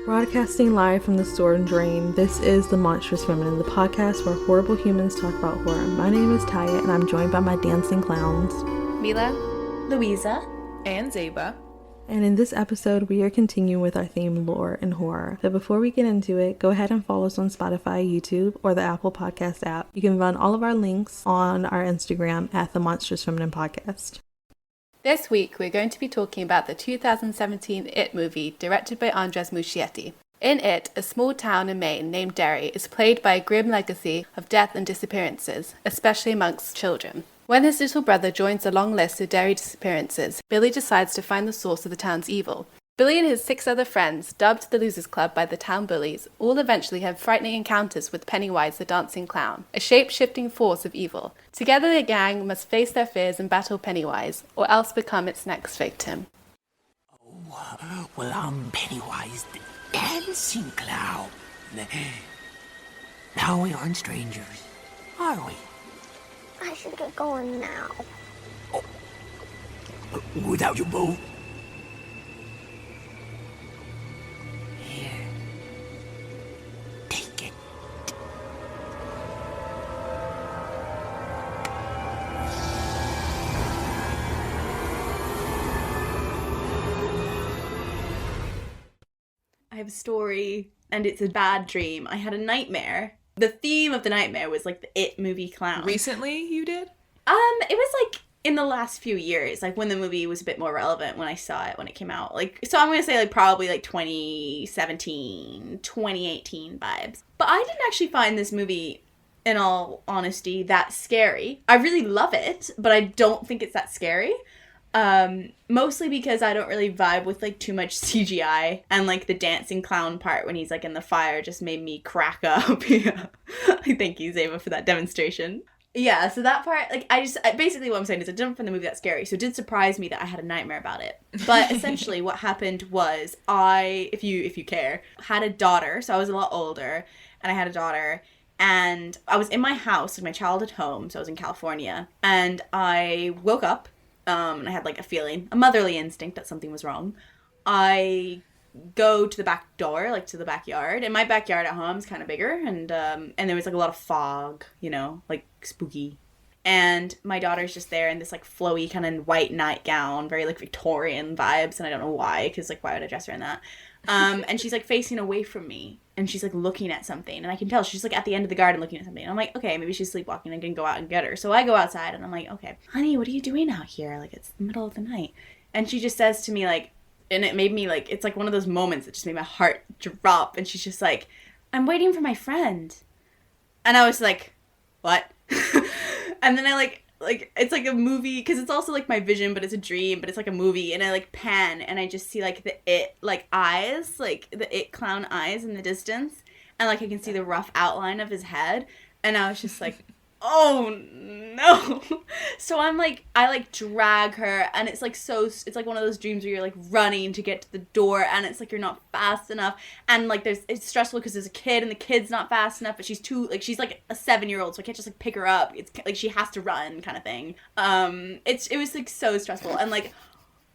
Broadcasting live from the store and drain, this is The Monstrous Feminine, the podcast where horrible humans talk about horror. My name is Tyia, and I'm joined by my dancing clowns, Mila, Louisa, and Zeba. And in this episode, we are continuing with our theme, lore and horror. But before we get into it, go ahead and follow us on Spotify, YouTube, or the Apple Podcast app. You can find all of our links on our Instagram at The Monstrous Feminine Podcast. This week, we're going to be talking about the 2017 It movie, directed by Andres Muschietti. In It, a small town in Maine named Derry is plagued by a grim legacy of death and disappearances, especially amongst children. When his little brother joins the long list of Derry disappearances, Billy decides to find the source of the town's evil. Billy and his 6 other friends, dubbed the Losers Club by the town bullies, all eventually have frightening encounters with Pennywise the dancing clown, a shape-shifting force of evil. Together the gang must face their fears and battle Pennywise, or else become its next victim. Oh, well, I'm Pennywise the dancing clown. Now we aren't strangers, are we? I should get going now. Oh, without your boat? Here. Take it. I have a story, and it's a bad dream. I had a nightmare. The theme of the nightmare was like the It movie clown. Recently, you did? It was like in the last few years, like when the movie was a bit more relevant when I saw it when it came out. Like, so I'm gonna say like probably like 2017, 2018 vibes. But I didn't actually find this movie, in all honesty, that scary. I really love it, but I don't think it's that scary. Mostly because I don't really vibe with like too much CGI, and like the dancing clown part when he's like in the fire just made me crack up. Yeah. Thank you, Zeba, for that demonstration. Yeah, so that part, like, basically what I'm saying is I didn't find the movie that scary, so it did surprise me that I had a nightmare about it. But essentially what happened was if you care, had a daughter, so I was a lot older, and I had a daughter, and I was in my house, in my childhood home, so I was in California, and I woke up, and I had like a motherly instinct that something was wrong. I go to the back door, like to the backyard, and my backyard at home is kind of bigger, and there was like a lot of fog, you know, like spooky. And my daughter's just there in this like flowy kind of white nightgown, very like Victorian vibes, and I don't know why, because like why would I dress her in that? And she's like facing away from me, and she's like looking at something, and I can tell she's like at the end of the garden looking at something. And I'm like, okay, maybe she's sleepwalking. I can go out and get her. So I go outside, and I'm like, okay, honey, what are you doing out here? Like, it's the middle of the night. And she just says to me like, and it made me like, it's like one of those moments that just made my heart drop. And she's just like, I'm waiting for my friend. And I was like, what? And then I like it's like a movie, because it's also like my vision, but it's a dream, but it's like a movie, and I like pan, and I just see like the It like eyes, like the It clown eyes in the distance, and like I can see the rough outline of his head, and I was just like, oh no. So I like drag her, and it's like it's like one of those dreams where you're like running to get to the door, and it's like you're not fast enough, and like it's stressful because there's a kid, and the kid's not fast enough, but she's like a 7-year-old, so I can't just like pick her up. It's like she has to run kind of thing. It was like so stressful, and like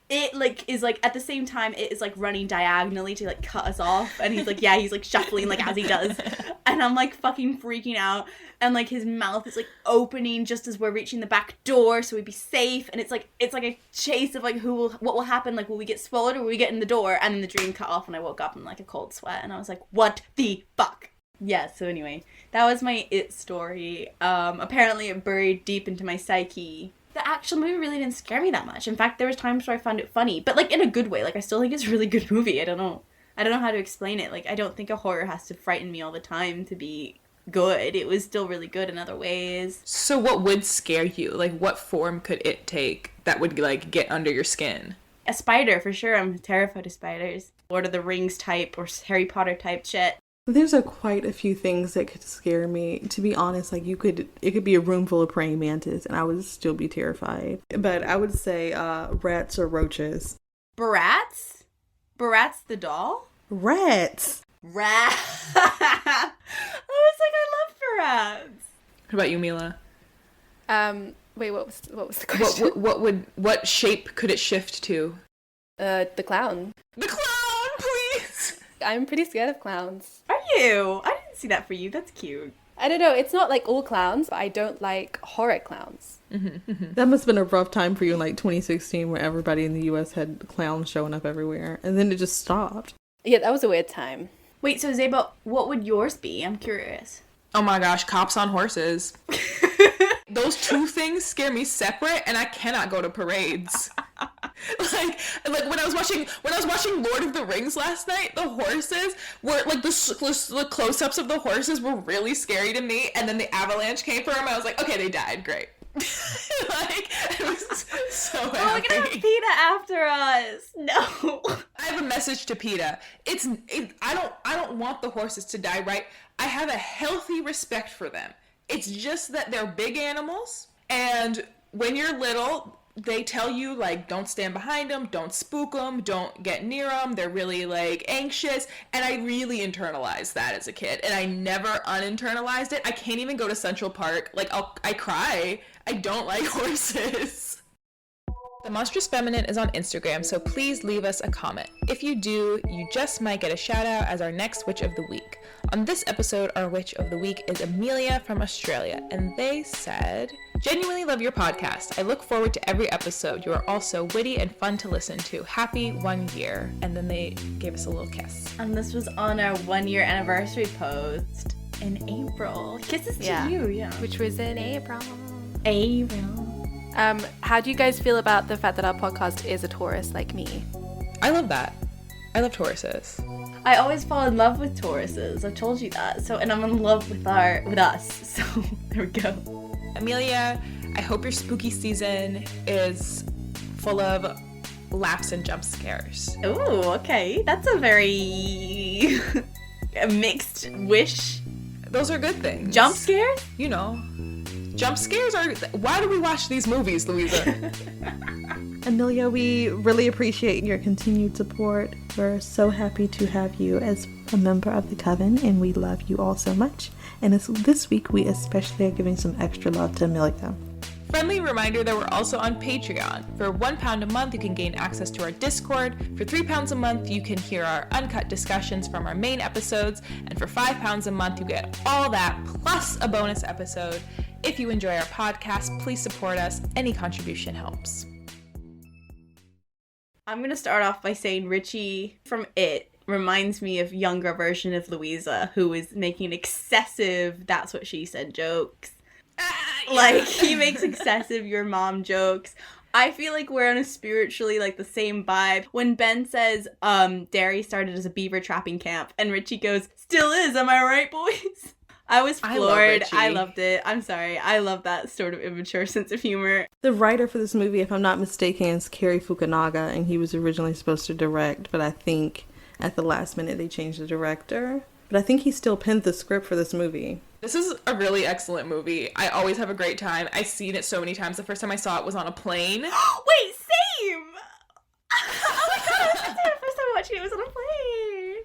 it like is like at the same time it is like running diagonally to like cut us off, and he's like shuffling like as he does, and I'm like fucking freaking out, and like his mouth is like opening just as we're reaching the back door so we'd be safe, and it's like a chase of like what will happen, like will we get swallowed or will we get in the door? And then the dream cut off, and I woke up in like a cold sweat, and I was like, what the fuck? Yeah, so anyway, that was my It story. Apparently it buried deep into my psyche. The actual movie really didn't scare me that much. In fact, there was times where I found it funny, but like in a good way. Like I still think it's a really good movie. I don't know how to explain it. Like I don't think a horror has to frighten me all the time to be good. It was still really good in other ways. So what would scare you? Like what form could it take that would like get under your skin? A spider, for sure. I'm terrified of spiders. Lord of the Rings type or Harry Potter type shit. There's quite a few things that could scare me. To be honest, like it could be a room full of praying mantis and I would still be terrified. But I would say rats or roaches. Barats? Barats the doll? Rats. I was like, I love barats. What about you, Mila? Wait, what was the question? What shape could it shift to? The clown. The clown, please. I'm pretty scared of clowns. Are you? I didn't see that for you. That's cute. I don't know, it's not like all clowns, but I don't like horror clowns. That must have been a rough time for you in like 2016 where everybody in the US had clowns showing up everywhere. And then it just stopped. Yeah, that was a weird time. Wait, so Zeba, what would yours be? I'm curious. Oh my gosh, cops on horses. Those two things scare me separate, and I cannot go to parades. like when I was watching Lord of the Rings last night, the horses were like the close-ups of the horses were really scary to me, and then the avalanche came for them. I was like, okay, they died, great. Like, it was so happy. Oh, we're gonna have PETA after us. No. I have a message to PETA. I don't want the horses to die, right? I have a healthy respect for them. It's just that they're big animals, and when you're little, they tell you, like, don't stand behind them, don't spook them, don't get near them, they're really, like, anxious, and I really internalized that as a kid, and I never uninternalized it. I can't even go to Central Park. Like, I cry. I don't like horses. The Monstrous Feminine is on Instagram, so please leave us a comment. If you do, you just might get a shout out as our next Witch of the Week. On this episode, our Witch of the Week is Amelia from Australia, and they said, "Genuinely love your podcast. I look forward to every episode. You are all so witty and fun to listen to. Happy 1 year." And then they gave us a little kiss. And this was on our 1 year anniversary post in April. Kisses to you, yeah. Which was in April. April. How do you guys feel about the fact that our podcast is a Taurus like me? I love that. I love Tauruses. I always fall in love with Tauruses. I've told you that. So, and I'm in love with us. So there we go. Amelia, I hope your spooky season is full of laughs and jump scares. Ooh, okay. That's a very a mixed wish. Those are good things. Jump scares? You know. Jump scares are... Why do we watch these movies, Louisa? Amelia, we really appreciate your continued support. We're so happy to have you as a member of the Coven, and we love you all so much. And this week, we especially are giving some extra love to Amelia. Friendly reminder that we're also on Patreon. For £1 a month, you can gain access to our Discord. For £3 a month, you can hear our uncut discussions from our main episodes. And for £5 a month, you get all that plus a bonus episode. If you enjoy our podcast, please support us. Any contribution helps. I'm going to start off by saying Richie from It reminds me of younger version of Louisa, who is making excessive "that's what she said" jokes. Like, he makes excessive "your mom" jokes. I feel like we're on a spiritually, like, the same vibe. When Ben says, Derry started as a beaver trapping camp, and Richie goes, "Still is, am I right, boys?" I was floored. I loved it. I'm sorry. I love that sort of immature sense of humor. The writer for this movie, if I'm not mistaken, is Cary Fukunaga, and he was originally supposed to direct, but I think at the last minute they changed the director. But I think he still penned the script for this movie. This is a really excellent movie. I always have a great time. I've seen it so many times. The first time I saw it was on a plane. Wait, same! Oh my god, I was the first time watching it was on a plane.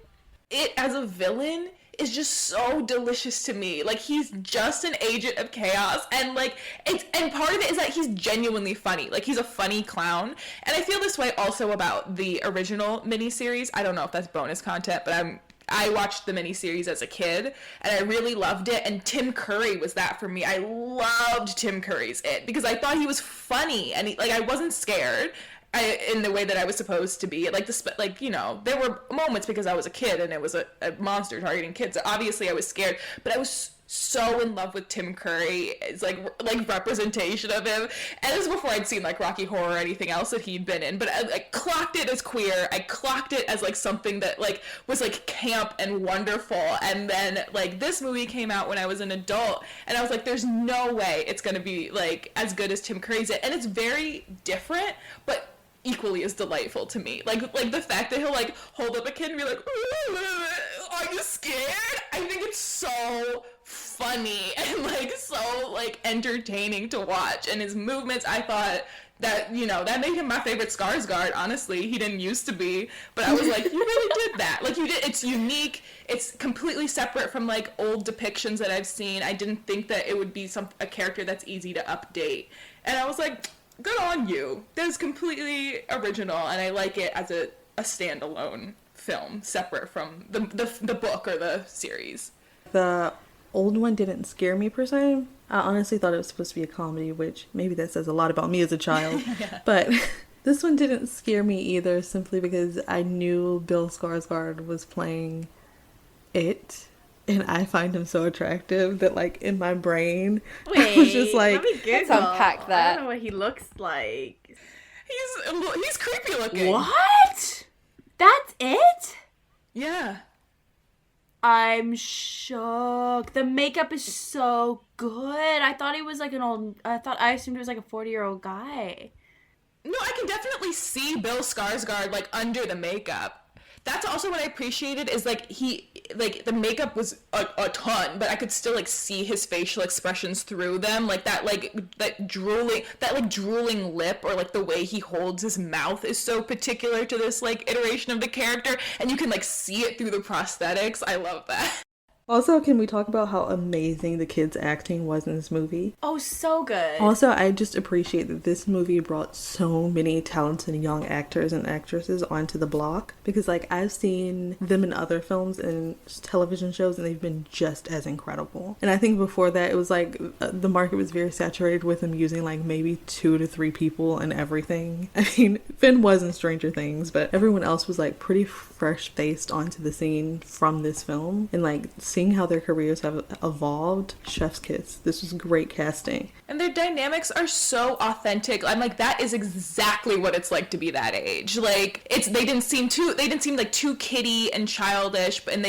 It, as a villain, is just so delicious to me. Like, he's just an agent of chaos, and like, and part of it is that he's genuinely funny. Like, he's a funny clown. And I feel this way also about the original miniseries. I don't know if that's bonus content, but I watched the miniseries as a kid, and I really loved it, and Tim Curry was that for me. I loved Tim Curry's It, because I thought he was funny, and I wasn't scared in the way that I was supposed to be. Like, you know, there were moments because I was a kid, and it was a monster targeting kids. So obviously I was scared, but I was so in love with Tim Curry. It's like representation of him, and this was before I'd seen like Rocky Horror or anything else that he'd been in, but I clocked it as queer. I clocked it as like something that like was like camp and wonderful. And then like this movie came out when I was an adult, and I was like, there's no way it's gonna be like as good as Tim Curry's It. And it's very different, but equally as delightful to me. Like the fact that he'll like hold up a kid and be like, "Are you scared?" I think it's so funny and like so like entertaining to watch. And his movements, I thought that, you know, that made him my favorite Skarsgård. Honestly, he didn't used to be, but I was like, you really did that. Like, you did. It's unique. It's completely separate from like old depictions that I've seen. I didn't think that it would be a character that's easy to update, and I was like, good on you. That's completely original, and I like it as a standalone film, separate from the book or the series. The old one didn't scare me per se. I honestly thought it was supposed to be a comedy, which maybe that says a lot about me as a child. Yeah. But this one didn't scare me either, simply because I knew Bill Skarsgård was playing it. And I find him so attractive that, like, in my brain, I was just like, let me Google. Let's unpack that. I don't know what he looks like. He's creepy looking. What? That's it? Yeah. I'm shook. The makeup is so good. I thought he was like I assumed he was like a 40-year-old guy. No, I can definitely see Bill Skarsgård, like, under the makeup. That's also what I appreciated, is, like, the makeup was a ton, but I could still, like, see his facial expressions through them. Like, that drooling lip, or, like, the way he holds his mouth is so particular to this, like, iteration of the character, and you can, like, see it through the prosthetics. I love that. Also, can we talk about how amazing the kids' acting was in this movie? Oh, so good. Also, I just appreciate that this movie brought so many talented young actors and actresses onto the block, because, like, I've seen them in other films and television shows, and they've been just as incredible. And I think before that, it was like the market was very saturated with them using, like, maybe 2 to 3 people in everything. I mean, Finn was in Stranger Things, but everyone else was, like, pretty fresh-faced onto the scene from this film. And, like, seeing how their careers have evolved, chef's kiss. This was great casting. And their dynamics are so authentic. I'm like, that is exactly what it's like to be that age. Like, they didn't seem like too kiddie and childish, but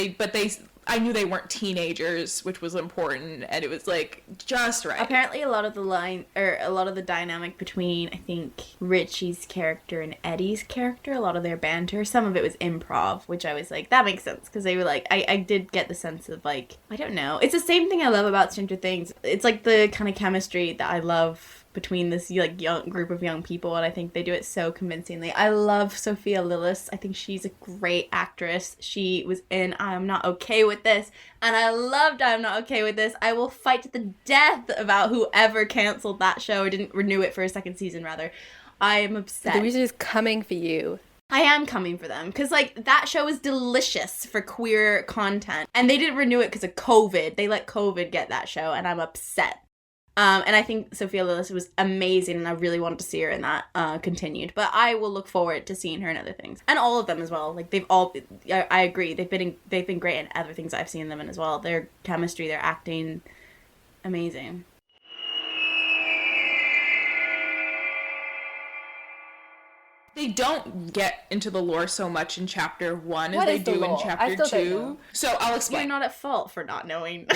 I knew they weren't teenagers, which was important, and it was, like, just right. Apparently a lot of the dynamic between, I think, Richie's character and Eddie's character, a lot of their banter, some of it was improv, which I was like, that makes sense, because they were like, I did get the sense of, like, I don't know. It's the same thing I love about Stranger Things. It's like the kind of chemistry that I love between this, like, young group of young people, and I think they do it so convincingly. I love Sophia Lillis. I think she's a great actress. She was in I'm Not Okay With This, and I loved I'm Not Okay With This. I will fight to the death about whoever canceled that show or didn't renew it for a second season, rather. I am obsessed. Louisa is coming for you. I am coming for them, because, like, that show is delicious for queer content, and they didn't renew it because of COVID. They let COVID get that show, and I'm upset. And I think Sophia Lillis was amazing, and I really wanted to see her in that continued. But I will look forward to seeing her in other things, and all of them as well. Like, I agree, they've been great in other things I've seen them in as well. Their chemistry, their acting, amazing. They don't get into the lore so much in chapter 1 What as is they the do in lore? I chapter still don't 2. know. So I'll explain. You're not at fault for not knowing.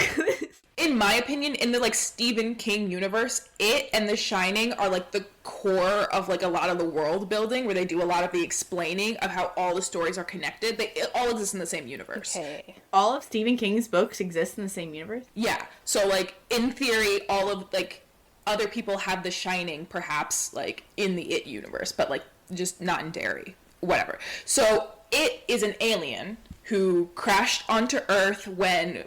In my opinion, in the, like, Stephen King universe, it and The Shining are, like, the core of, like, a lot of the world building, where they do a lot of the explaining of how all the stories are connected. It all exist in the same universe. Okay. All of Stephen King's books exist in the same universe? Yeah. So, like, in theory, all of, like, other people have The Shining, perhaps, like, in the It universe, but, like, just not in Derry. Whatever. So, It is an alien who crashed onto Earth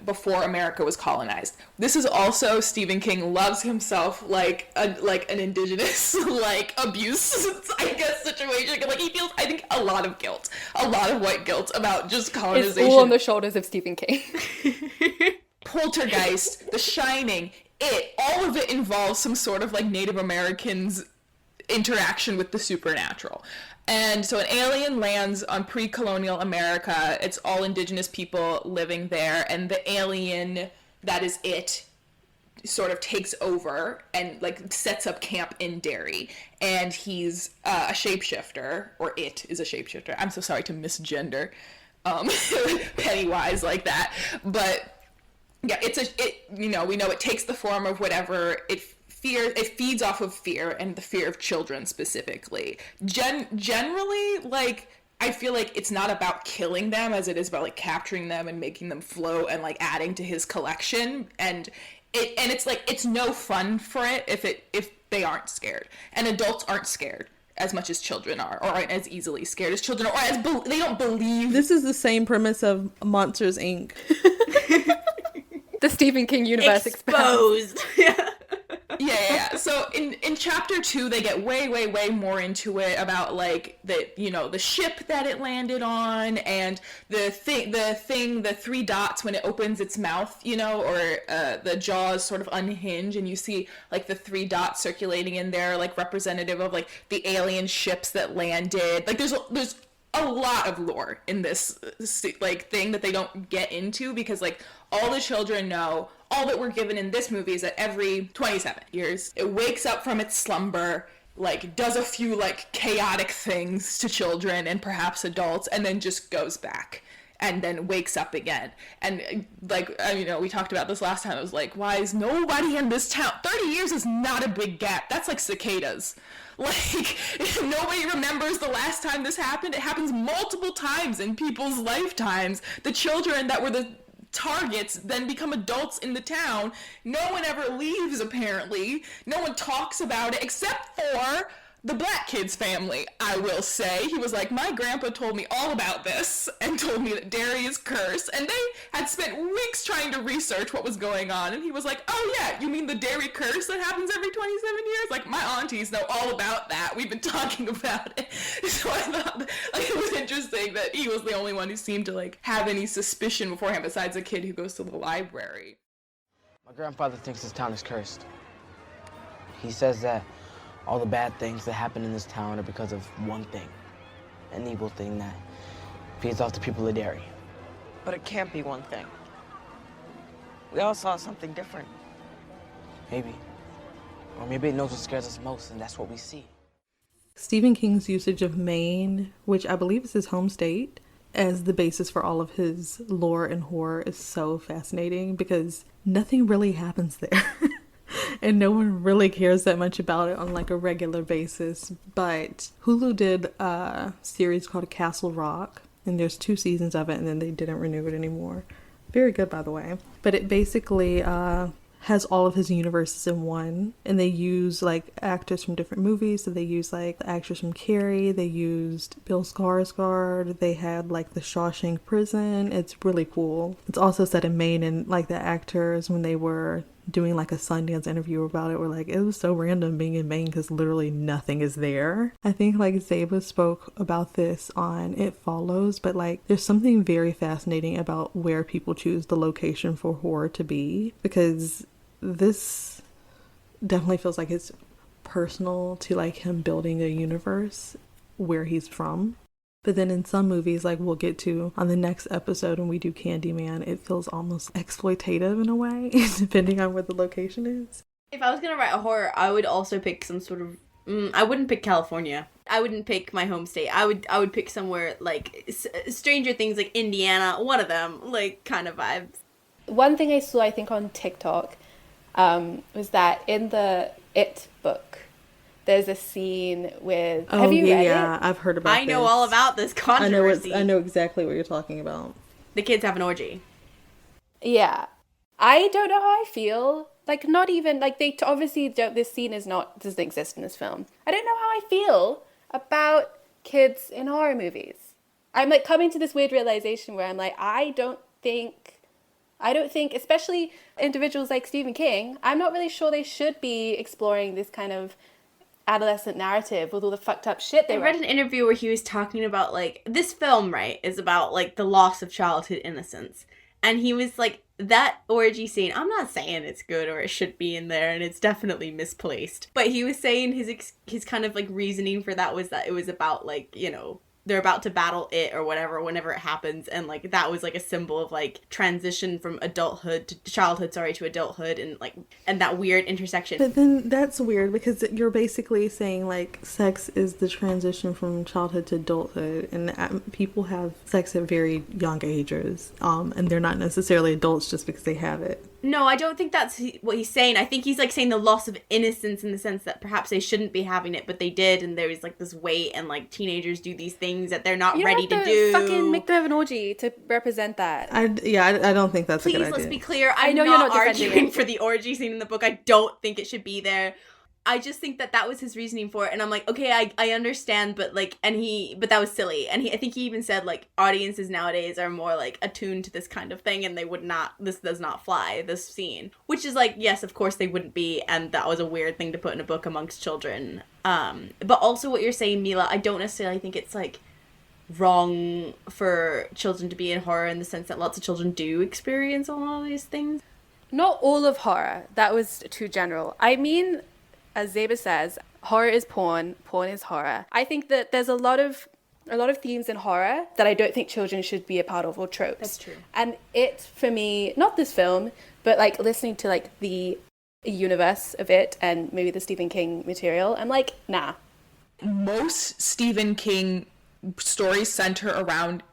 before America was colonized. This is also, Stephen King loves himself like an indigenous like abuse, I guess, situation. Like, he feels, I think, a lot of guilt, a lot of white guilt about just colonization. It's all on the shoulders of Stephen King. Poltergeist, The Shining, all of it involves some sort of like Native Americans interaction with the supernatural. And so an alien lands on pre-colonial America. It's all indigenous people living there, and the alien that is It sort of takes over and like sets up camp in Derry. And he's a shapeshifter, or It is a shapeshifter. I'm so sorry to misgender Pennywise like that, but yeah, we know it takes the form of whatever it feeds off of fear, and the fear of children specifically. Generally, like, I feel like it's not about killing them as it is about like capturing them and making them float and like adding to his collection. And it's like, it's no fun for it if they aren't scared. And adults aren't scared as much as children are, or aren't as easily scared as children, or as they don't believe. This is the same premise of Monsters, Inc. The Stephen King universe exposed. Yeah. So in chapter 2, they get way more into it about like the ship that it landed on, and the 3 dots when it opens its mouth, or the jaws sort of unhinge, and you see like the 3 dots circulating in there, like representative of like the alien ships that landed. Like there's a lot of lore in this like thing that they don't get into, because like all the children know, all that we're given in this movie is that every 27 years it wakes up from its slumber, like does a few like chaotic things to children and perhaps adults, and then just goes back and then wakes up again. And like, we talked about this last time. It was like, why is nobody in this town? 30 years is not a big gap. That's like cicadas. Like, nobody remembers the last time this happened. It happens multiple times in people's lifetimes. The children that were the targets then become adults in the town. No one ever leaves, apparently. No one talks about it except for the black kid's family, I will say. He was like, my grandpa told me all about this and told me that dairy is cursed. And they had spent weeks trying to research what was going on. And he was like, oh yeah, you mean the dairy curse that happens every 27 years? Like, my aunties know all about that. We've been talking about it. So I thought like it was interesting that he was the only one who seemed to like have any suspicion beforehand, besides a kid who goes to the library. My grandfather thinks this town is cursed. He says that all the bad things that happen in this town are because of one thing, an evil thing that feeds off the people of Derry. But it can't be one thing. We all saw something different. Maybe. Or maybe it knows what scares us most, and that's what we see. Stephen King's usage of Maine, which I believe is his home state, as the basis for all of his lore and horror is so fascinating, because nothing really happens there. And no one really cares that much about it on like a regular basis. But Hulu did a series called Castle Rock, and there's 2 seasons of it, and then they didn't renew it anymore. Very good, by the way. But it basically has all of his universes in one, and they use like actors from different movies. So they use like the actors from Carrie, they used Bill Skarsgård, they had like the Shawshank Prison. It's really cool. It's also set in Maine, and like the actors, when they were doing like a Sundance interview about it, were like, it was so random being in Maine because literally nothing is there. I think like Zeba spoke about this on It Follows, but like there's something very fascinating about where people choose the location for horror to be, because this definitely feels like it's personal to like him building a universe where he's from. But then in some movies, like we'll get to on the next episode when we do Candyman, it feels almost exploitative in a way, depending on where the location is. If I was going to write a horror, I would also pick some sort of... I wouldn't pick California. I wouldn't pick my home state. I would pick somewhere like Stranger Things, like Indiana, one of them, like kind of vibes. One thing I saw, I think, on TikTok was that in the It book, there's a scene with... Have you read it? Yeah, I've heard about this. I know all about this controversy. I know exactly what you're talking about. The kids have an orgy. Yeah. I don't know how I feel. Like, not even... Like, they obviously don't... This scene doesn't exist in this film. I don't know how I feel about kids in horror movies. I'm, like, coming to this weird realization where I'm like, I don't think, especially individuals like Stephen King, I'm not really sure they should be exploring this kind of adolescent narrative with all the fucked up shit they read an interview where he was talking about, like, this film, right, is about, like, the loss of childhood innocence. And he was like, that orgy scene, I'm not saying it's good or it should be in there, and it's definitely misplaced. But he was saying his kind of, like, reasoning for that was that it was about, like, you know, they're about to battle it or whatever whenever it happens, and like that was like a symbol of like transition from childhood to adulthood, and like and that weird intersection. But then that's weird, because you're basically saying like sex is the transition from childhood to adulthood, and people have sex at very young ages, and they're not necessarily adults just because they have it. No, I don't think that's what he's saying. I think he's like saying the loss of innocence in the sense that perhaps they shouldn't be having it, but they did, and there was like this weight, and like teenagers do these things that they're not ready to do. Fucking make them have an orgy to represent that. I don't think that's a good idea. Please, let's be clear. I'm not arguing for the orgy scene in the book. I don't think it should be there. I just think that was his reasoning for it, and I'm like, okay, I understand, but like, but that was silly, and I think he even said like audiences nowadays are more like attuned to this kind of thing, and this does not fly, this scene, which is like, yes, of course they wouldn't be, and that was a weird thing to put in a book amongst children. But also what you're saying, Mila, I don't necessarily think it's like wrong for children to be in horror in the sense that lots of children do experience a lot of these things. Not all of horror. That was too general. I mean, as Zeba says, horror is porn, porn is horror. I think that there's a lot of themes in horror that I don't think children should be a part of, or tropes. That's true. And it, for me, not this film, but like listening to like the universe of it and maybe the Stephen King material, I'm like, nah. Most Stephen King stories center around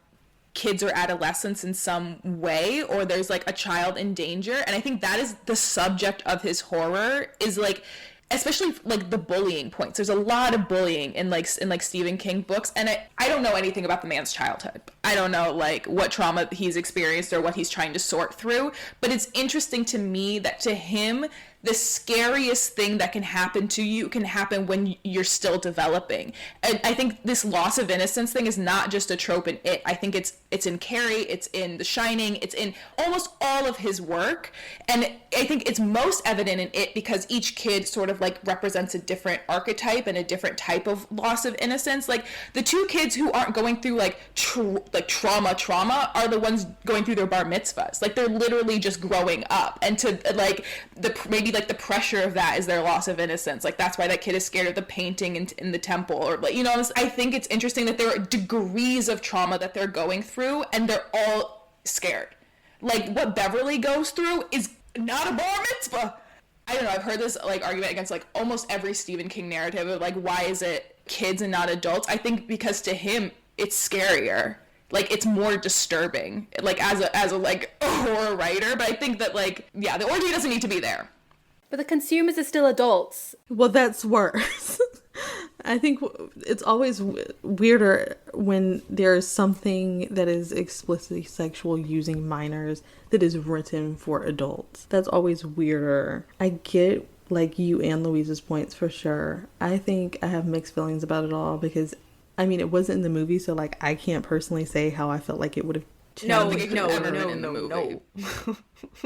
kids or adolescents in some way, or there's like a child in danger, and I think that is the subject of his horror, is like, especially like the bullying points. There's a lot of bullying in Stephen King books, and I don't know anything about the man's childhood. I don't know like what trauma he's experienced or what he's trying to sort through, but it's interesting to me that to him the scariest thing that can happen to you can happen when you're still developing. And I think this loss of innocence thing is not just a trope in It. I think it's in Carrie, it's in The Shining, it's in almost all of his work. And I think it's most evident in It because each kid sort of like represents a different archetype and a different type of loss of innocence. Like the two kids who aren't going through like trauma are the ones going through their bar mitzvahs. Like they're literally just growing up, and to like maybe like the pressure of that is their loss of innocence. Like that's why that kid is scared of the painting in the temple, or like, you know, I think it's interesting that there are degrees of trauma that they're going through and they're all scared. Like what Beverly goes through is not a bar mitzvah. I don't know, I've heard this like argument against like almost every Stephen King narrative of like, why is it kids and not adults? I think because to him it's scarier. Like it's more disturbing, like as a like a horror writer. But I think that like, yeah, the orgy doesn't need to be there. But the consumers are still adults. Well, that's worse. I think it's always weirder when there's something that is explicitly sexual using minors that is written for adults. That's always weirder. I get like you and Louisa's points for sure. I think I have mixed feelings about it all because I mean, it wasn't in the movie, so like I can't personally say how I felt like it would have changed.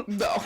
No.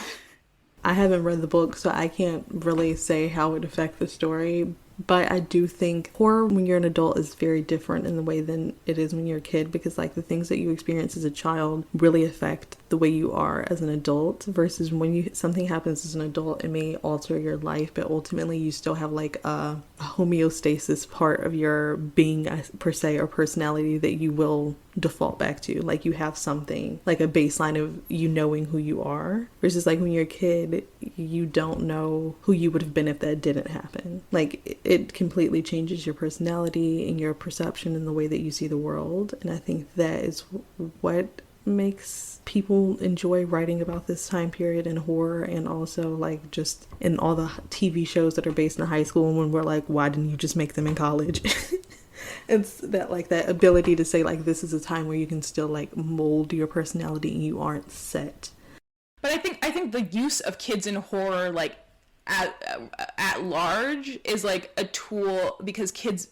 I haven't read the book, so I can't really say how it would affect the story. But I do think horror when you're an adult is very different in the way than it is when you're a kid, because like the things that you experience as a child really affect the way you are as an adult, versus when something happens as an adult, it may alter your life, but ultimately you still have like a homeostasis part of your being per se, or personality, that you will default back to. Like you have something like a baseline of you knowing who you are, versus like when you're a kid you don't know who you would have been if that didn't happen. Like it completely changes your personality and your perception and the way that you see the world. And I think that is what makes people enjoy writing about this time period in horror, and also like just in all the TV shows that are based in high school, when we're like, why didn't you just make them in college? It's that like that ability to say like this is a time where you can still like mold your personality and you aren't set. But I think the use of kids in horror like at large is like a tool, because kids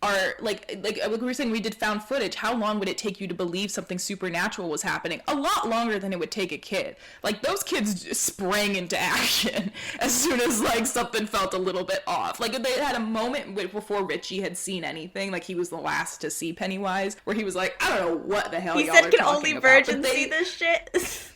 are like we were saying, we did found footage. How long would it take you to believe something supernatural was happening? A lot longer than it would take a kid. Like those kids just sprang into action as soon as like something felt a little bit off. Like they had a moment before Richie had seen anything, like he was the last to see Pennywise, where he was like, I don't know what the hell y'all are talking about. He said, can only virgins see this shit?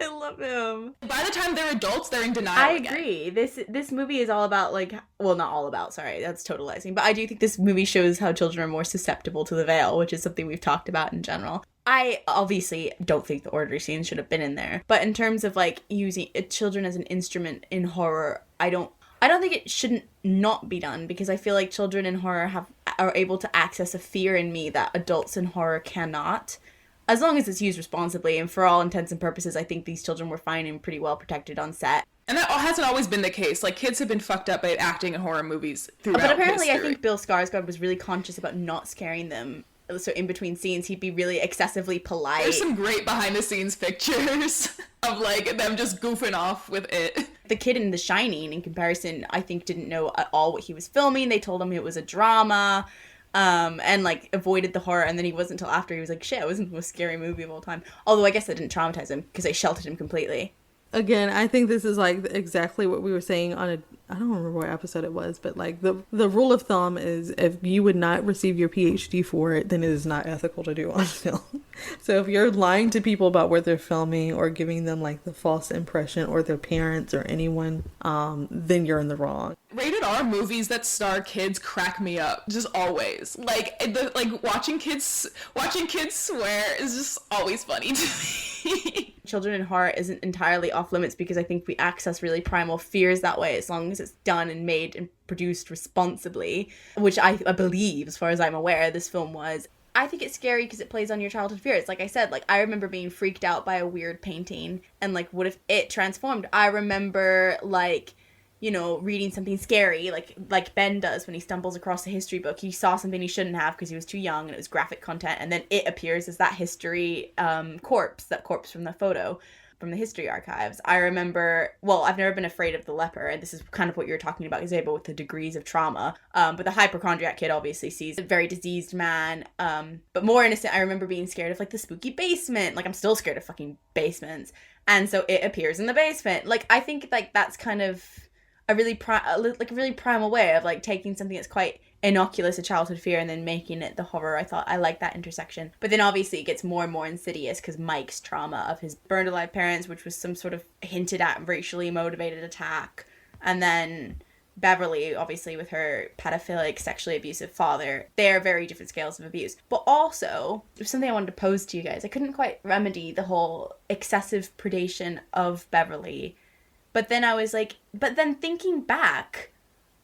I love him. By the time they're adults, they're in denial. I agree. This movie is all about like, well, not all about, sorry, that's totalizing, but I do think this movie shows how children are more susceptible to the veil, which is something we've talked about in general. I obviously don't think the orgy scene should have been in there, but in terms of like using children as an instrument in horror, I don't think it shouldn't not be done, because I feel like children in horror are able to access a fear in me that adults in horror cannot, as long as it's used responsibly. And for all intents and purposes, I think these children were fine and pretty well protected on set. And that hasn't always been the case. Like, kids have been fucked up by acting in horror movies throughout But apparently history. I think Bill Skarsgård was really conscious about not scaring them. So in between scenes, he'd be really excessively polite. There's some great behind-the-scenes pictures of, like, them just goofing off with it. The kid in The Shining, in comparison, I think didn't know at all what he was filming. They told him it was a drama, and like avoided the horror. And then he wasn't until after he was like, shit, it wasn't the most scary movie of all time. Although I guess that didn't traumatize him because they sheltered him completely. Again, I think this is like exactly what we were saying on I don't remember what episode it was, but like the rule of thumb is if you would not receive your PhD for it, then it is not ethical to do on film. So if you're lying to people about where they're filming or giving them like the false impression, or their parents or anyone, then you're in the wrong. Rated R movies that star kids crack me up, just always. Like watching kids swear is just always funny to me. Children in horror isn't entirely off limits because I think we access really primal fears that way, as long as it's done and made and produced responsibly, which I believe, as far as I'm aware, this film was. I think it's scary because it plays on your childhood fears. Like I said, like I remember being freaked out by a weird painting and like, what if it transformed? I remember like, you know, reading something scary, like Ben does when he stumbles across a history book. He saw something he shouldn't have because he was too young and it was graphic content, and then it appears as that history corpse from the photo from the history archives. I remember, well, I've never been afraid of the leper, and this is kind of what you're talking about, Zeba, with the degrees of trauma. But the hypochondriac kid obviously sees a very diseased man. But more innocent, I remember being scared of like the spooky basement. Like I'm still scared of fucking basements. And so it appears in the basement. Like I think like that's kind of a really primal way of like taking something that's quite innocuous, a childhood fear, and then making it the horror. I like that intersection. But then obviously it gets more and more insidious because Mike's trauma of his burned alive parents, which was some sort of hinted at racially motivated attack, and then Beverly, obviously, with her pedophilic, sexually abusive father. They are very different scales of abuse. But also, there's something I wanted to pose to you guys. I couldn't quite remedy the whole excessive predation of Beverly. But then I was like, but then thinking back,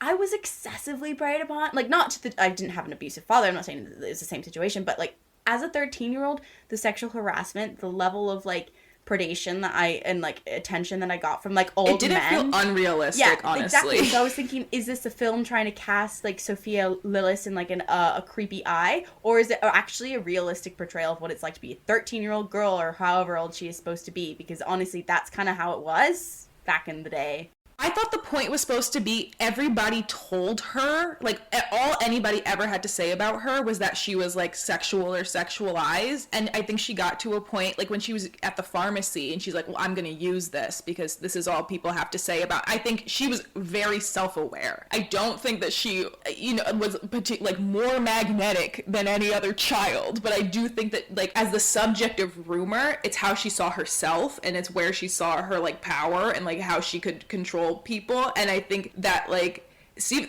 I was excessively preyed upon. Like, I didn't have an abusive father. I'm not saying it was the same situation. But, like, as a 13-year-old, the sexual harassment, the level of, like, predation and like, attention that I got from, like, old men. It didn't feel unrealistic, honestly. Exactly. So I was thinking, is this a film trying to cast, like, Sophia Lillis in, like, a creepy eye? Or is it actually a realistic portrayal of what it's like to be a 13-year-old girl or however old she is supposed to be? Because, honestly, that's kind of how it was back in the day. I thought the point was supposed to be everybody told her, like, all anybody ever had to say about her was that she was, like, sexual or sexualized. And I think she got to a point, like, when she was at the pharmacy and she's like, well, I'm going to use this because this is all people have to say about. I think she was very self-aware. I don't think that she, you know, was, like, more magnetic than any other child. But I do think that, like, as the subject of rumor, it's how she saw herself and it's where she saw her, like, power and, like, how she could control people. And I think that, like,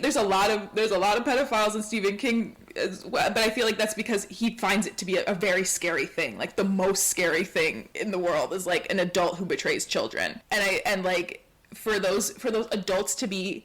there's a lot of pedophiles in Stephen King as well, but I feel like that's because he finds it to be a very scary thing. Like, the most scary thing in the world is, like, an adult who betrays children. And like, for those adults to be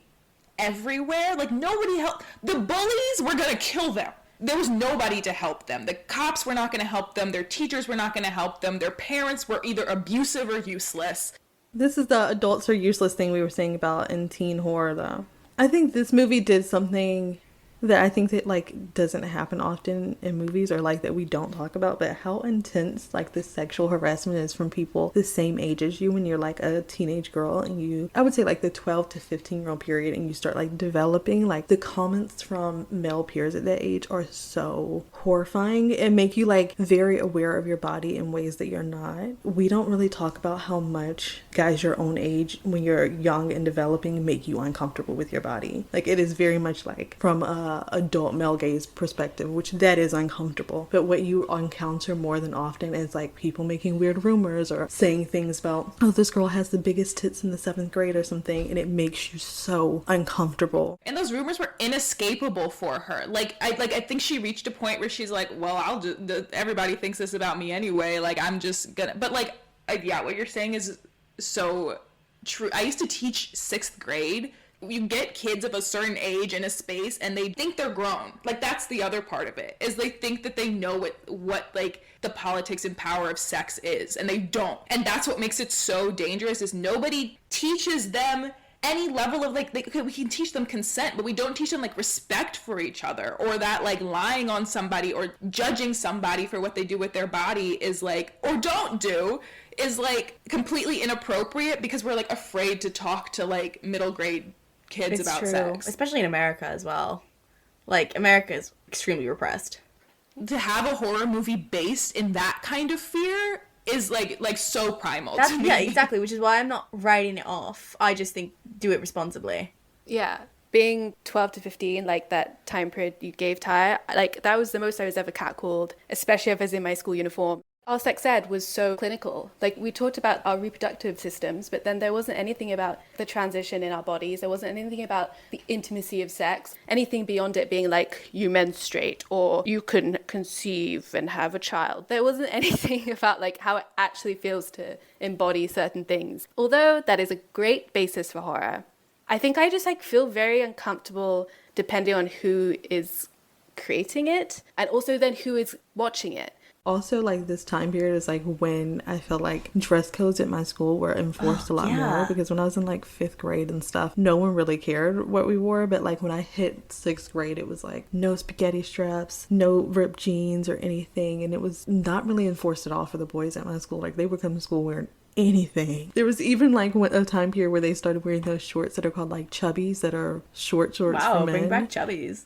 everywhere, like, nobody helped. The bullies were gonna kill them. There was nobody to help them. The cops were not going to help them. Their teachers were not going to help them. Their parents were either abusive or useless. This is the adults are useless thing we were saying about in teen horror, though. I think this movie did something that I think that, like, doesn't happen often in movies, or, like, that we don't talk about, but how intense, like, the sexual harassment is from people the same age as you when you're, like, a teenage girl, and I would say, like, the 12 to 15-year-old period, and you start, like, developing, like, the comments from male peers at that age are so horrifying and make you, like, very aware of your body in ways that you're not. We don't really talk about how much guys your own age, when you're young and developing, make you uncomfortable with your body. Like, it is very much, like, from a adult male gaze perspective, which that is uncomfortable. But what you encounter more than often is, like, people making weird rumors or saying things about, oh, this girl has the biggest tits in the 7th grade or something, and it makes you so uncomfortable. And those rumors were inescapable for her. Like I think she reached a point where she's like, well, I'll just, everybody thinks this about me anyway, like, I'm just gonna, but, like, yeah, what you're saying is so true. I used to teach 6th grade. You get kids of a certain age in a space and they think they're grown. Like, that's the other part of it, is they think that they know what like the politics and power of sex is, and they don't. And that's what makes it so dangerous, is nobody teaches them any level of like okay, we can teach them consent, but we don't teach them like respect for each other, or that like lying on somebody or judging somebody for what they do with their body is like, or don't do, is like completely inappropriate because we're like afraid to talk to like middle grade kids about sex. Especially in America as well. Like, America is extremely repressed. To have a horror movie based in that kind of fear is like so primal to me. Yeah, exactly, which is why I'm not writing it off. I just think do it responsibly. Yeah. Being 12 to 15, like that time period you gave Tyia, like that was the most I was ever catcalled, especially if I was in my school uniform. Our sex ed was so clinical. Like, we talked about our reproductive systems, but then there wasn't anything about the transition in our bodies. There wasn't anything about the intimacy of sex. Anything beyond it being like, you menstruate or you can conceive and have a child. There wasn't anything about like how it actually feels to embody certain things. Although that is a great basis for horror, I think I just like feel very uncomfortable depending on who is creating it and also then who is watching it. Also, like, this time period is like when I felt like dress codes at my school were enforced a lot more, because when I was in like 5th grade and stuff, no one really cared what we wore. But like when I hit 6th grade, it was like no spaghetti straps, no ripped jeans or anything, and it was not really enforced at all for the boys at my school. Like, they would come to school wearing anything. There was even like a time period where they started wearing those shorts that are called like chubbies, that are shorts for men. Wow, bring back chubbies.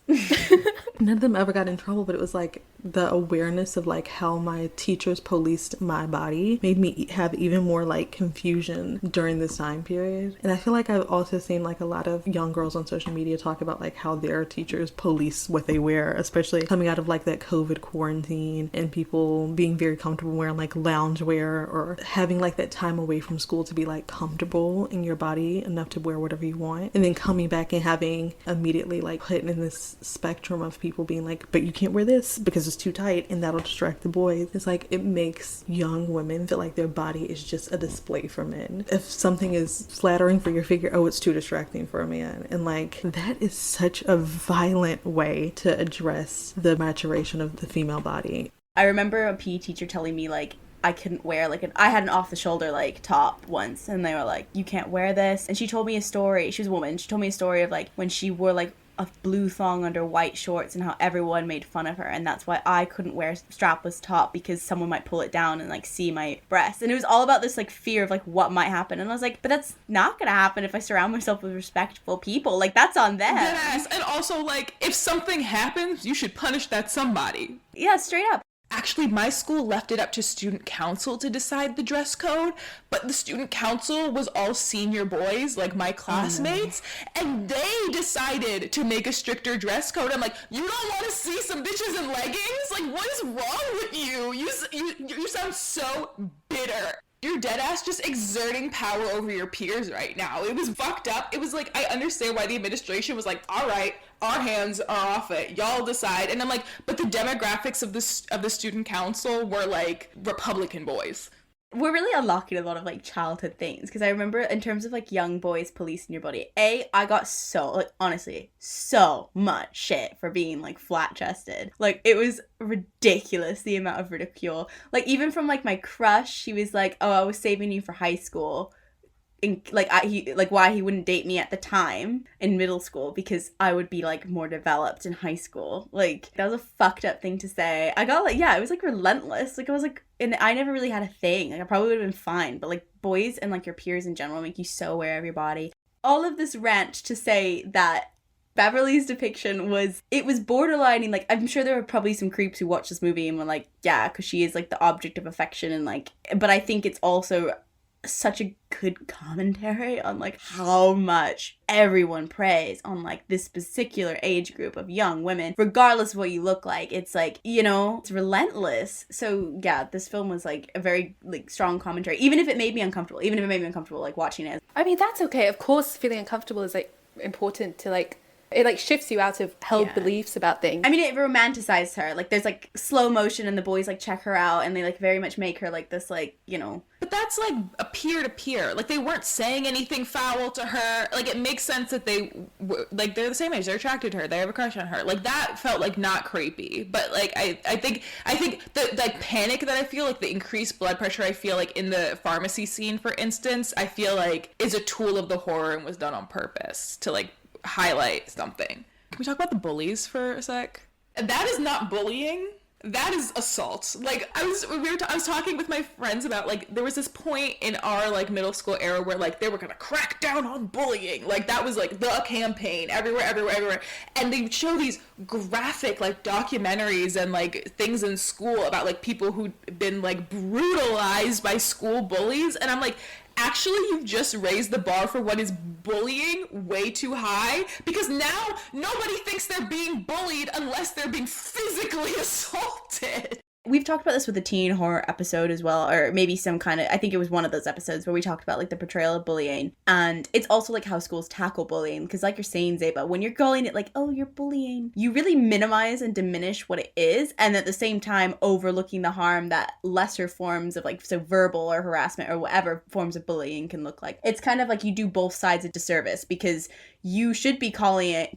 None of them ever got in trouble, but it was like the awareness of like how my teachers policed my body made me have even more like confusion during this time period. And I feel like I've also seen like a lot of young girls on social media talk about like how their teachers police what they wear, especially coming out of like that COVID quarantine and people being very comfortable wearing like loungewear or having like that time away from school to be like comfortable in your body enough to wear whatever you want, and then coming back and having immediately like put in this spectrum of people being like, but you can't wear this because it's too tight and that'll distract the boys. It's like it makes young women feel like their body is just a display for men. If something is flattering for your figure, oh, it's too distracting for a man. And like that is such a violent way to address the maturation of the female body. I remember a PE teacher telling me like I couldn't wear like I had an off the shoulder like top once, and they were like, you can't wear this. And she told me a story. She was a woman. She told me a story of like when she wore like a blue thong under white shorts and how everyone made fun of her, and that's why I couldn't wear strapless top, because someone might pull it down and like see my breasts. And it was all about this like fear of like what might happen. And I was like, but that's not gonna happen if I surround myself with respectful people. Like, that's on them. Yes, and also like if something happens, you should punish that somebody. Yeah, straight up. Actually, my school left it up to student council to decide the dress code, but the student council was all senior boys, like my classmates, and they decided to make a stricter dress code. I'm like, you don't want to see some bitches in leggings? Like, what is wrong with you? You sound so bitter. You're dead ass just exerting power over your peers right now. It was fucked up. It was like, I understand why the administration was like, all right, our hands are off it. Y'all decide. And I'm like, but the demographics of the student council were like Republican boys. We're really unlocking a lot of like childhood things, because I remember in terms of like young boys policing your body, I got so like honestly so much shit for being like flat chested. Like, it was ridiculous the amount of ridicule. Like, even from like my crush, he was like, oh, I was saving you for high school. And why he wouldn't date me at the time in middle school, because I would be like more developed in high school. Like, that was a fucked up thing to say. I got like, yeah, it was like relentless. Like, I was like, and I never really had a thing. Like, I probably would have been fine, but like boys and like your peers in general make you so aware of your body. All of this rant to say that Beverly's depiction was borderlining. Like, I'm sure there were probably some creeps who watched this movie and were like, yeah, because she is like the object of affection, and like, but I think it's also such a good commentary on like how much everyone preys on like this particular age group of young women, regardless of what you look like. It's like, you know, it's relentless. So yeah, this film was like a very like strong commentary, even if it made me uncomfortable like watching it. I mean, that's okay. Of course feeling uncomfortable is like important to like It like shifts you out of held Yeah. beliefs about things. I mean, it romanticized her. Like, there's like slow motion and the boys like check her out and they like very much make her like this, like, you know. But that's like a peer to peer. Like, they weren't saying anything foul to her. Like, it makes sense that they like, they're the same age. They're attracted to her. They have a crush on her. Like, that felt like not creepy. But like, I think the like panic that I feel, like the increased blood pressure I feel like in the pharmacy scene, for instance, I feel like is a tool of the horror and was done on purpose to like highlight something. Can we talk about the bullies for a sec? That is not bullying. That is assault. Like, I was talking with my friends about, like, there was this point in our, like, middle school era where, like, they were gonna crack down on bullying. Like, that was, like, the campaign everywhere. And they show these graphic, like, documentaries and, like, things in school about, like, people who'd been, like, brutalized by school bullies. And I'm like, actually, you've just raised the bar for what is bullying way too high, because now nobody thinks they're being bullied unless they're being physically assaulted. We've talked about this with the teen horror episode as well, or maybe some kind of, I think it was one of those episodes where we talked about like the portrayal of bullying, and it's also like how schools tackle bullying, because like you're saying, Zeba, when you're calling it like, oh, you're bullying, you really minimize and diminish what it is, and at the same time overlooking the harm that lesser forms of like, so verbal or harassment or whatever forms of bullying can look like. It's kind of like you do both sides a disservice, because you should be calling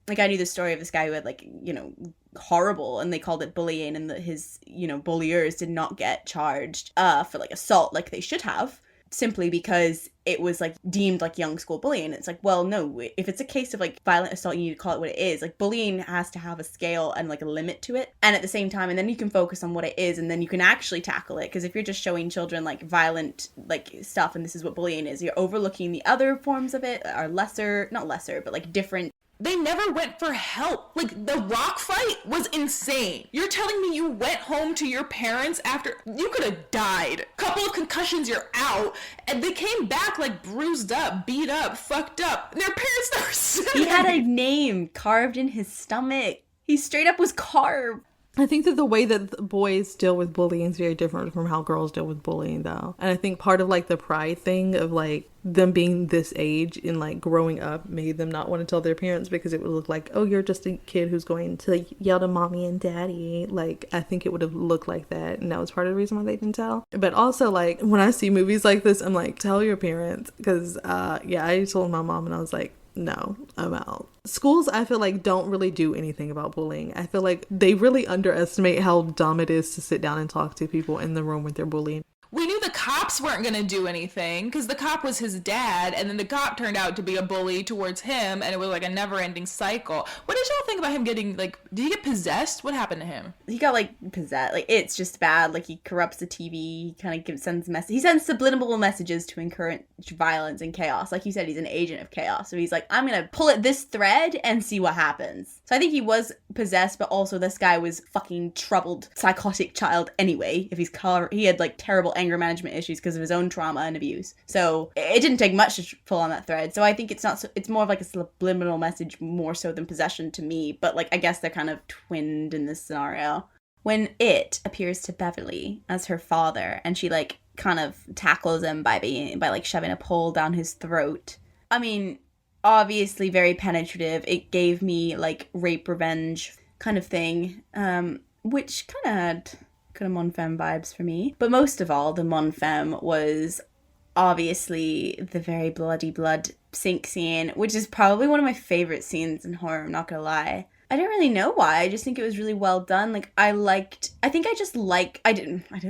like, I knew the story of this guy who had, like, you know, horrible, and they called it bullying, and his, you know, bulliers did not get charged for, like, assault like they should have, simply because it was, like, deemed, like, young school bullying. It's like, well, no, if it's a case of, like, violent assault, you need to call it what it is. Like, bullying has to have a scale and, like, a limit to it. And at the same time, and then you can focus on what it is, and then you can actually tackle it. Because if you're just showing children, like, violent, like, stuff, and this is what bullying is, you're overlooking the other forms of it, are lesser, not lesser, but, like, different. They never went for help. Like, the rock fight was insane. You're telling me you went home to your parents after you could have died. Couple of concussions, you're out. And they came back, like, bruised up, beat up, fucked up. And their parents never said He had a name carved in his stomach. He straight up was carved. I think that the way that boys deal with bullying is very different from how girls deal with bullying, though. And I think part of, like, the pride thing of, like, them being this age and, like, growing up made them not want to tell their parents, because it would look like, oh, you're just a kid who's going to, like, yell to mommy and daddy. Like, I think it would have looked like that, and that was part of the reason why they didn't tell. But also, like, when I see movies like this, I'm like, tell your parents, because, yeah, I told my mom, and I was like, no, I'm out. Schools, I feel like, don't really do anything about bullying. I feel like they really underestimate how dumb it is to sit down and talk to people in the room when they're bullying. We knew the cops weren't going to do anything, because the cop was his dad, and then the cop turned out to be a bully towards him, and it was like a never-ending cycle. What did y'all think about him getting, like, did he get possessed? What happened to him? He got, like, possessed. Like, it's just bad. Like, he corrupts the TV. He kind of sends messages. He sends subliminal messages to encourage violence and chaos. Like you said, he's an agent of chaos. So he's like, I'm going to pull at this thread and see what happens. So I think he was possessed, but also this guy was fucking troubled, psychotic child anyway. If he had, like, terrible anger management issues because of his own trauma and abuse. So it didn't take much to pull on that thread. So I think it's more of like a subliminal message more so than possession to me. But, like, I guess they're kind of twinned in this scenario. When it appears to Beverly as her father, and she, like, kind of tackles him by like shoving a pole down his throat. I mean, obviously very penetrative. It gave me, like, rape revenge kind of thing, which kind of had mon femme vibes for me. But most of all, the mon femme was obviously the very bloody blood sink scene, which is probably one of my favorite scenes in horror, I'm not gonna lie. I don't really know why. I just think it was really well done. Like, I didn't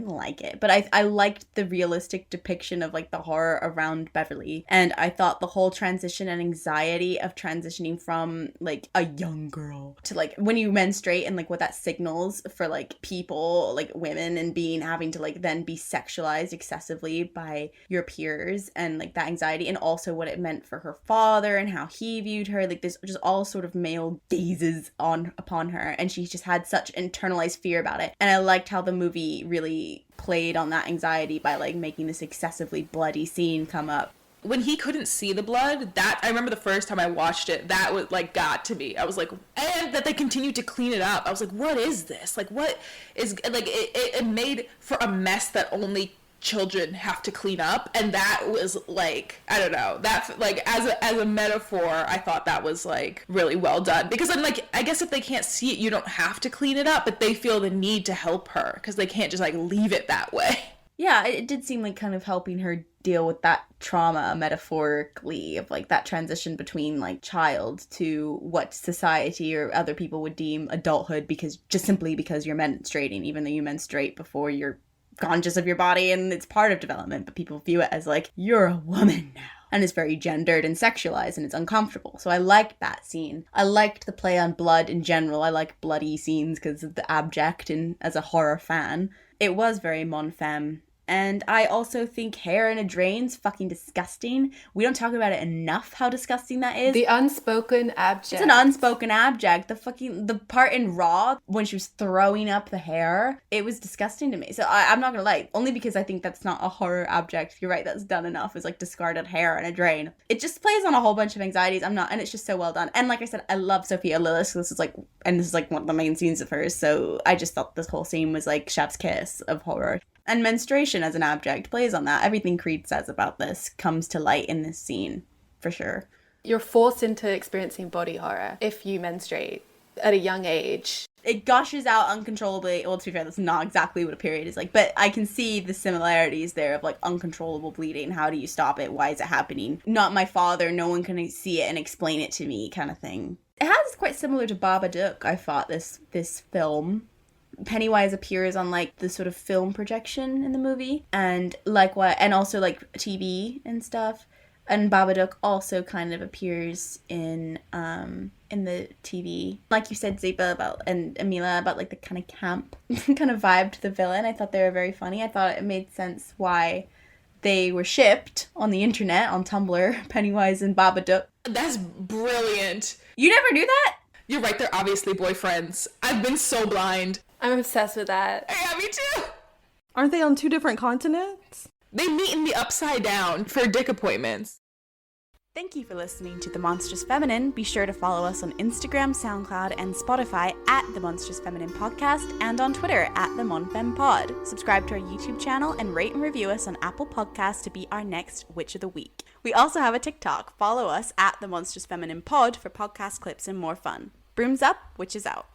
like it, but I liked the realistic depiction of, like, the horror around Beverly. And I thought the whole transition and anxiety of transitioning from, like, a young girl to, like, when you menstruate and, like, what that signals for, like, people, like, women, and having to, like, then be sexualized excessively by your peers, and, like, that anxiety, and also what it meant for her father and how he viewed her. Like, there's just all sort of male gazes upon her, and she just had such internalized fear about it. And I liked how the movie really played on that anxiety by, like, making this excessively bloody scene come up. When he couldn't see the blood, that, I remember the first time I watched it, that was, like, got to me. I was like, and that they continued to clean it up. I was like, what is this? Like, what is, like, it made for a mess that only children have to clean up, and that was like, I don't know, that like as a metaphor, I thought that was like really well done, because I'm like, I guess if they can't see it, you don't have to clean it up, but they feel the need to help her because they can't just like leave it that way. Yeah, it did seem like kind of helping her deal with that trauma metaphorically, of like that transition between like child to what society or other people would deem adulthood, because just simply because you're menstruating, even though you menstruate before you're conscious of your body and it's part of development, but people view it as like, you're a woman now. And it's very gendered and sexualized and it's uncomfortable. So I liked that scene. I liked the play on blood in general. I like bloody scenes because of the abject, and as a horror fan, it was very mon femme. And I also think hair in a drain's fucking disgusting. We don't talk about it enough how disgusting that is. The unspoken abject. It's an unspoken abject. The part in Raw when she was throwing up the hair, it was disgusting to me. So I'm not gonna lie, only because I think that's not a horror abject. You're right, that's done enough, is like discarded hair in a drain. It just plays on a whole bunch of anxieties. And it's just so well done. And like I said, I love Sophia Lillis. This is like one of the main scenes of hers. So I just thought this whole scene was like chef's kiss of horror. And menstruation as an abject plays on that. Everything Creed says about this comes to light in this scene, for sure. You're forced into experiencing body horror if you menstruate at a young age. It gushes out uncontrollably. Well, to be fair, that's not exactly what a period is like, but I can see the similarities there of like uncontrollable bleeding. How do you stop it? Why is it happening? Not my father. No one can see it and explain it to me, kind of thing. It has quite similar to Babadook, I thought, this film. Pennywise appears on like the sort of film projection in the movie, and likewise, and also like TV and stuff. And Babadook also kind of appears in the TV, like you said, Zeba about and Mila, about like the kind of camp kind of vibe to the villain. I thought they were very funny. I thought it made sense why they were shipped on the internet, on Tumblr, Pennywise and Babadook. That's brilliant. You never knew that? You're right, they're obviously boyfriends. I've been so blind. I'm obsessed with that. Yeah, me too. Aren't they on 2 different continents? They meet in the Upside Down for dick appointments. Thank you for listening to The Monstrous Feminine. Be sure to follow us on Instagram, SoundCloud, and Spotify at The Monstrous Feminine Podcast, and on Twitter at The MonFemPod. Subscribe to our YouTube channel and rate and review us on Apple Podcasts to be our next Witch of the Week. We also have a TikTok. Follow us at The Monstrous Feminine Pod for podcast clips and more fun. Brooms up, witches out.